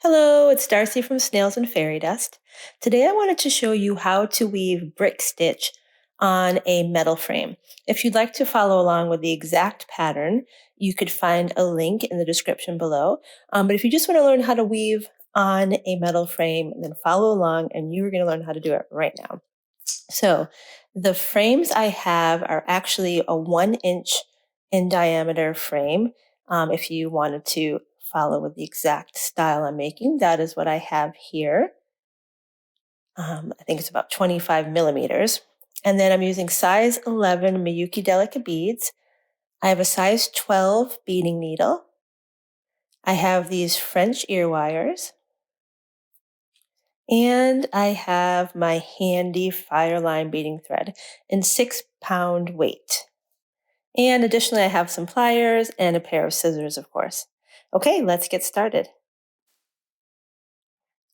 Hello, it's Darcy from Snails and Fairy Dust. Today I wanted to show you how to weave brick stitch on a metal frame. If you'd like to follow along with the exact pattern, you could find a link in the description below. But if you just want to learn how to weave on a metal frame, then follow along and you're going to learn how to do it right now. So the frames I have are actually a 1 inch in diameter frame. If you wanted to follow with the exact style I'm making, that is what I have here. I think it's about 25 millimeters. And then I'm using size 11 Miyuki Delica beads. I have a size 12 beading needle. I have these French ear wires. And I have my handy Fireline beading thread in 6-pound weight. And additionally, I have some pliers and a pair of scissors, of course. Okay, let's get started.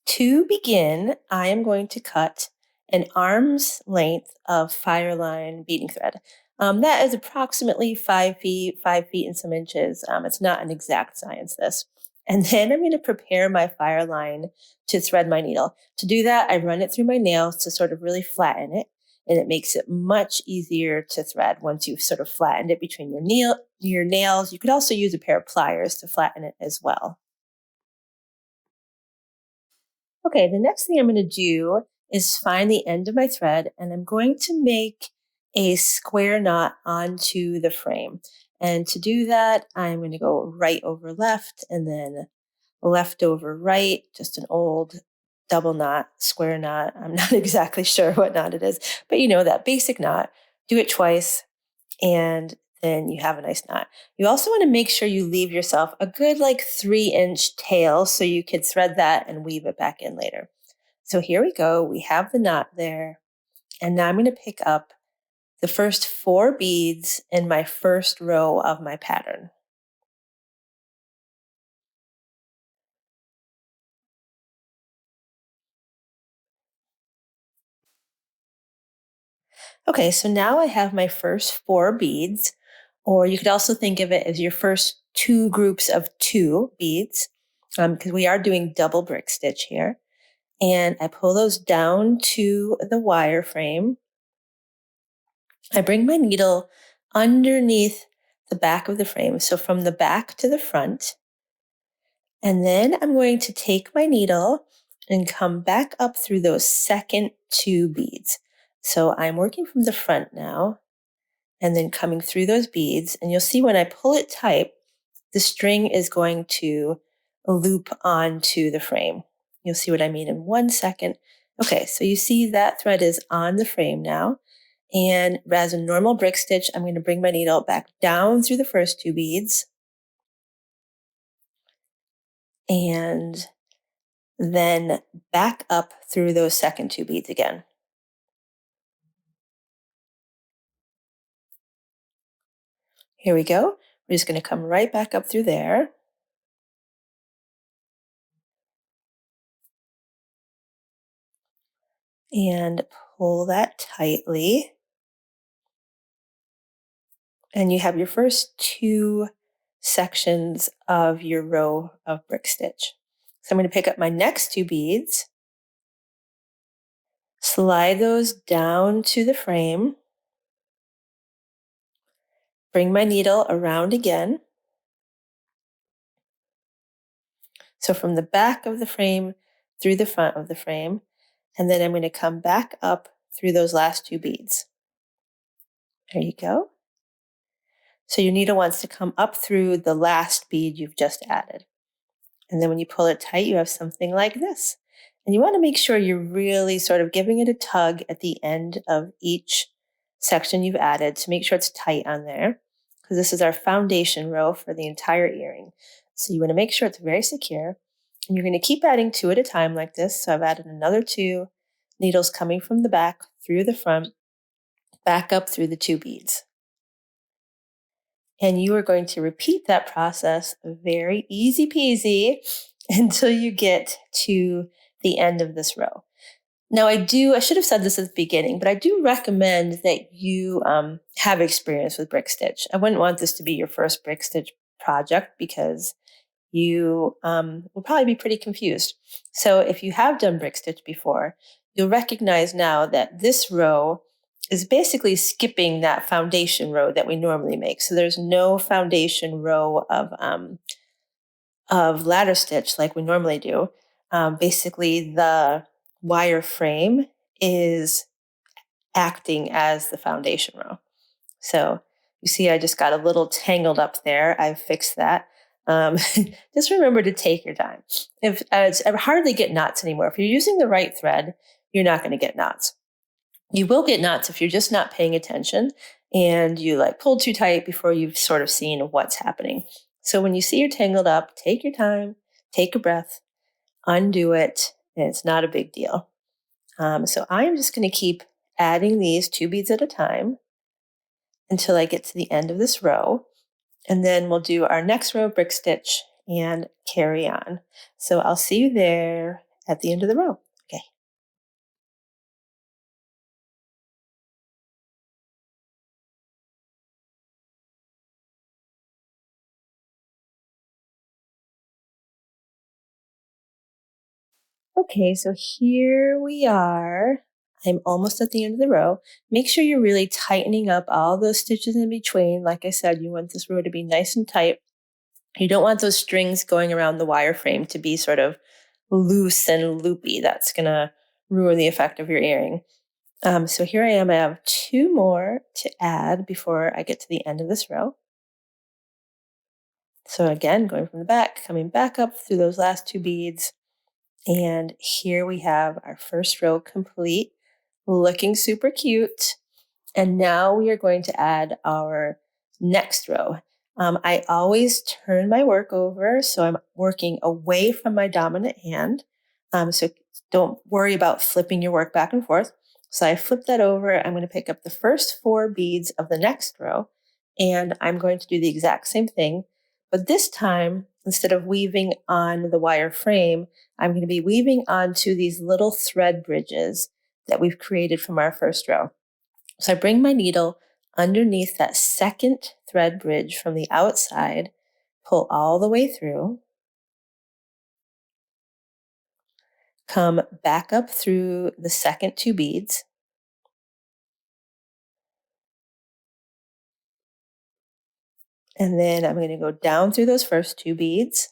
To begin, I am going to cut an arm's length of Fireline beading thread. That is approximately 5 feet, 5 feet and some inches. It's not an exact science, this. And then I'm going to prepare my Fireline to thread my needle. To do that, I run it through my nails to sort of really flatten it. And it makes it much easier to thread once you've sort of flattened it between your nails. You could also use a pair of pliers to flatten it as well. Okay, the next thing I'm going to do is find the end of my thread, and I'm going to make a square knot onto the frame. And to do that, I'm going to go right over left and then left over right, just an old double knot, square knot. I'm not exactly sure what knot it is, but you know that basic knot. Do it twice, and then you have a nice knot. You also want to make sure you leave yourself a good 3-inch tail so you could thread that and weave it back in later. So here we go. We have the knot there. And now I'm going to pick up the first 4 beads in my first row of my pattern. Okay, so now I have my first 4 beads, or you could also think of it as your first 2 groups of 2 beads, because we are doing double brick stitch here. And I pull those down to the wire frame. I bring my needle underneath the back of the frame, so from the back to the front. And then I'm going to take my needle and come back up through those second 2 beads. So I'm working from the front now and then coming through those beads. And you'll see when I pull it tight, the string is going to loop onto the frame. You'll see what I mean in 1 second. Okay, so you see that thread is on the frame now. And as a normal brick stitch, I'm going to bring my needle back down through the first 2 beads. And then back up through those second 2 beads again. Here we go. We're just going to come right back up through there. And pull that tightly. And you have your first 2 sections of your row of brick stitch. So I'm going to pick up my next 2 beads, slide those down to the frame, bring my needle around again. So from the back of the frame through the front of the frame, and then I'm going to come back up through those last 2 beads. There you go. So your needle wants to come up through the last bead you've just added. And then when you pull it tight, you have something like this. And you want to make sure you're really sort of giving it a tug at the end of each section you've added to make sure it's tight on there, because this is our foundation row for the entire earring. So you want to make sure it's very secure. And you're going to keep adding 2 at a time like this. So I've added another 2 needles coming from the back through the front, back up through the 2 beads. And you are going to repeat that process very easy peasy until you get to the end of this row. Now I should have said this at the beginning, but I do recommend that you have experience with brick stitch. I wouldn't want this to be your first brick stitch project because you will probably be pretty confused. So if you have done brick stitch before, you'll recognize now that this row is basically skipping that foundation row that we normally make. So there's no foundation row of ladder stitch like we normally do. Basically, the wire frame is acting as the foundation row. So you see, I just got a little tangled up there. I've fixed that. Um, just remember to take your time. If I hardly get knots anymore. If you're using the right thread, you're not going to get knots. You will get knots if you're just not paying attention and you like pull too tight before you've sort of seen what's happening. So when you see you're tangled up, take your time, take a breath, undo it, and it's not a big deal. So I'm just going to keep adding these 2 beads at a time until I get to the end of this row. And then we'll do our next row of brick stitch and carry on. So I'll see you there at the end of the row. Okay. Okay, so here we are. I'm almost at the end of the row. Make sure you're really tightening up all those stitches in between. Like I said, you want this row to be nice and tight. You don't want those strings going around the wire frame to be sort of loose and loopy. That's going to ruin the effect of your earring. So here I am. I have 2 more to add before I get to the end of this row. So again, going from the back, coming back up through those last 2 beads. And here we have our first row complete, looking super cute. And now we are going to add our next row. I always turn my work over, so I'm working away from my dominant hand. So don't worry about flipping your work back and forth. So I flip that over. I'm going to pick up the first 4 beads of the next row, and I'm going to do the exact same thing. But this time, instead of weaving on the wire frame, I'm going to be weaving onto these little thread bridges that we've created from our first row. So I bring my needle underneath that second thread bridge from the outside, pull all the way through, come back up through the second 2 beads, and then I'm going to go down through those first 2 beads,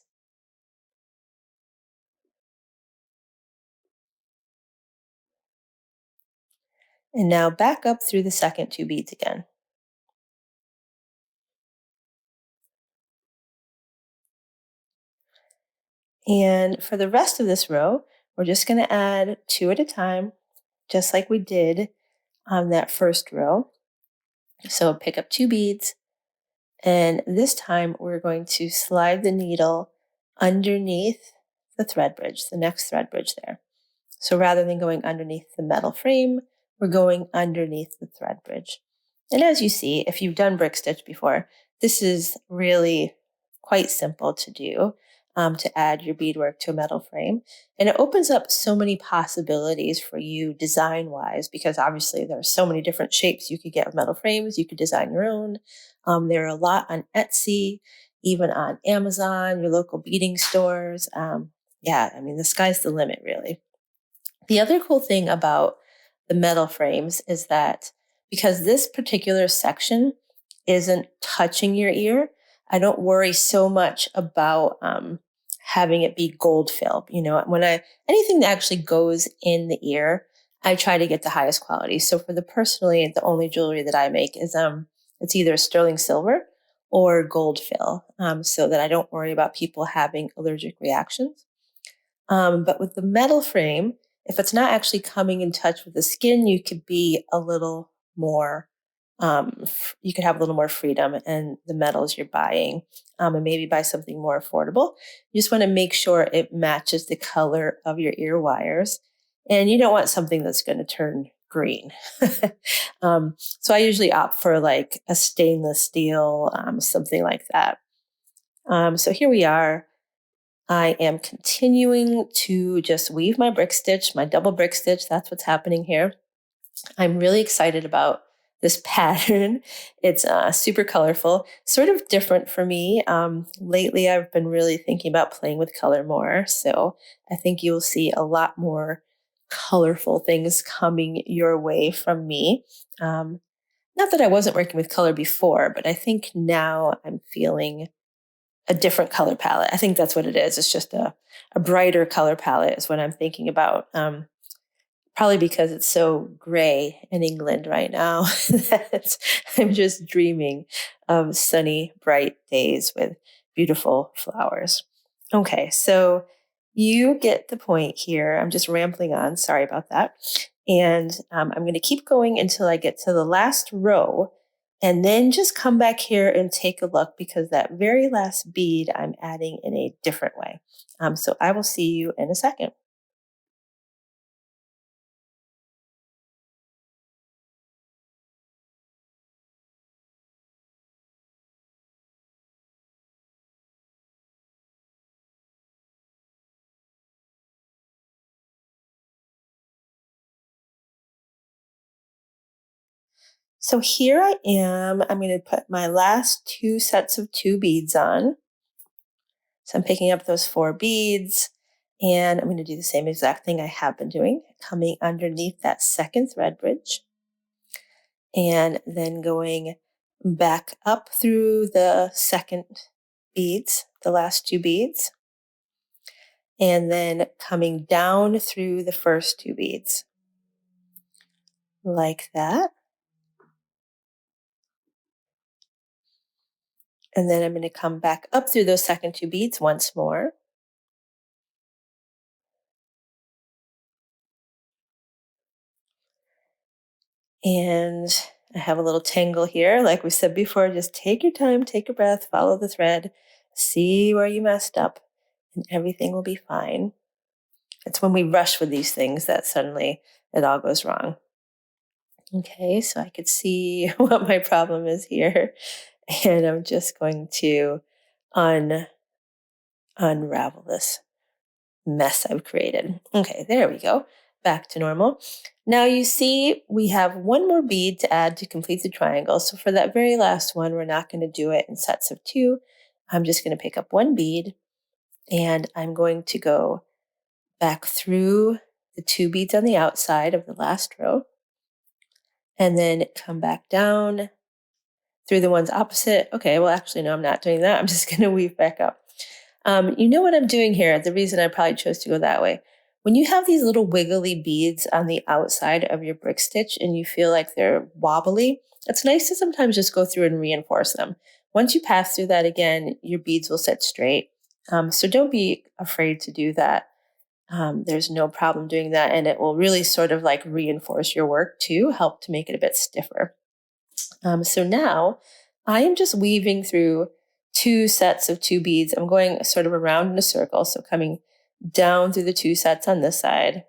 and now back up through the second 2 beads again. And for the rest of this row, we're just going to add 2 at a time, just like we did on that first row. So pick up 2 beads, and this time we're going to slide the needle underneath the thread bridge, the next thread bridge there. So rather than going underneath the metal frame, we're going underneath the thread bridge. And as you see, if you've done brick stitch before, this is really quite simple to do, to add your beadwork to a metal frame. And it opens up so many possibilities for you design-wise, because obviously there are so many different shapes you could get with metal frames. You could design your own. There are a lot on Etsy, even on Amazon, your local beading stores. Yeah, I mean, the sky's the limit, really. The other cool thing about the metal frames is that because this particular section isn't touching your ear, I don't worry so much about having it be gold fill. You know, anything that actually goes in the ear, I try to get the highest quality. So for personally, the only jewelry that I make is it's either sterling silver or gold fill, so that I don't worry about people having allergic reactions. But with the metal frame, if it's not actually coming in touch with the skin, you could be a little more, you could have a little more freedom in the metals you're buying, and maybe buy something more affordable. You just want to make sure it matches the color of your ear wires, and you don't want something that's going to turn green. So I usually opt for like a stainless steel, something like that. So here we are. I am continuing to just weave my brick stitch, my double brick stitch. That's what's happening here. I'm really excited about this pattern. It's super colorful, sort of different for me. Lately, I've been really thinking about playing with color more. So I think you'll see a lot more colorful things coming your way from me. Um, Not that I wasn't working with color before, but I think now I'm feeling a different color palette. I think that's what it is. It's just a brighter color palette is what I'm thinking about. Probably because it's so gray in England right now that I'm just dreaming of sunny, bright days with beautiful flowers. Okay, so you get the point here. I'm just rambling on. Sorry about that. And I'm going to keep going until I get to the last row and then just come back here and take a look because that very last bead I'm adding in a different way. So I will see you in a second. So here I am. I'm going to put my last two sets of two beads on. So I'm picking up those four beads and I'm going to do the same exact thing I have been doing, coming underneath that second thread bridge and then going back up through the second beads, the last two beads, and then coming down through the first two beads like that. And then I'm going to come back up through those second two beads once more. And I have a little tangle here. Like we said before, just take your time, take a breath, follow the thread, see where you messed up, and everything will be fine. It's when we rush with these things that suddenly it all goes wrong. Okay, so I could see what my problem is here. And I'm just going to unravel this mess I've created. Okay, there we go. Back to normal. Now you see we have one more bead to add to complete the triangle. So for that very last one, we're not going to do it in sets of two. I'm just going to pick up one bead and I'm going to go back through the two beads on the outside of the last row and then come back down through the ones opposite. Okay, well, actually, no, I'm not doing that. I'm just going to weave back up. You know what I'm doing here? The reason I probably chose to go that way. When you have these little wiggly beads on the outside of your brick stitch and you feel like they're wobbly, it's nice to sometimes just go through and reinforce them. Once you pass through that again, your beads will sit straight. So don't be afraid to do that. There's no problem doing that, and it will really sort of like reinforce your work too, help to make it a bit stiffer. So now I am just weaving through two sets of two beads. I'm going sort of around in a circle. So coming down through the two sets on this side,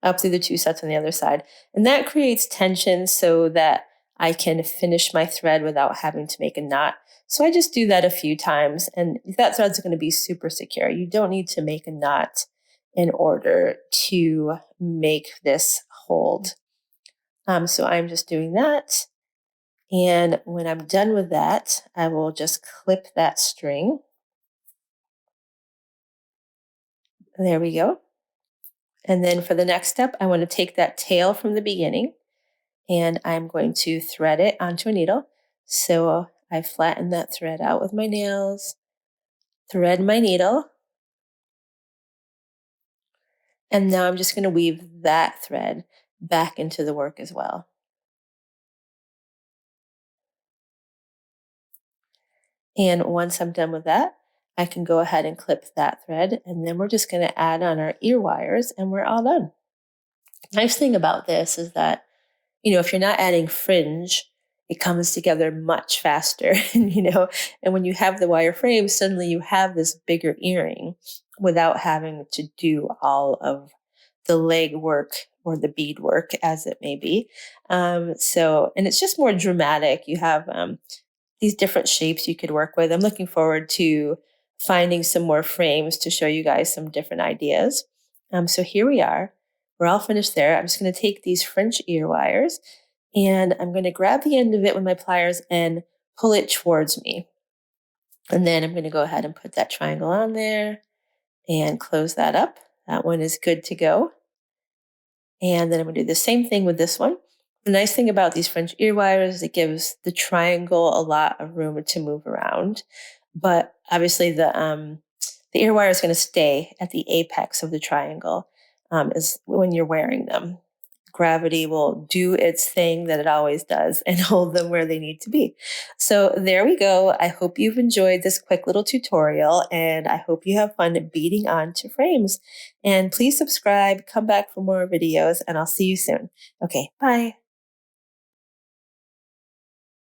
up through the two sets on the other side. And that creates tension so that I can finish my thread without having to make a knot. So I just do that a few times and that thread's going to be super secure. You don't need to make a knot in order to make this hold. So I'm just doing that. And when I'm done with that, I will just clip that string. There we go. And then for the next step, I want to take that tail from the beginning and I'm going to thread it onto a needle. So I flatten that thread out with my nails, thread my needle, and now I'm just going to weave that thread back into the work as well. And once I'm done with that, I can go ahead and clip that thread, and then we're just going to add on our ear wires and we're all done. Nice thing about this is that, if you're not adding fringe, it comes together much faster. And when you have the wire frame, suddenly you have this bigger earring without having to do all of the leg work or the bead work as it may be. And it's just more dramatic. You have these different shapes you could work with. I'm looking forward to finding some more frames to show you guys some different ideas. So here we are. We're all finished there. I'm just going to take these French ear wires And I'm going to grab the end of it with my pliers and pull it towards me. And then I'm going to go ahead and put that triangle on there and close that up. That one is good to go. And then I'm going to do the same thing with this one. The nice thing about these French ear wires is it gives the triangle a lot of room to move around. But obviously the ear wire is going to stay at the apex of the triangle is when you're wearing them. Gravity will do its thing that it always does and hold them where they need to be. So there we go. I hope you've enjoyed this quick little tutorial, and I hope you have fun beading onto frames. And please subscribe, come back for more videos, and I'll see you soon. Okay, bye.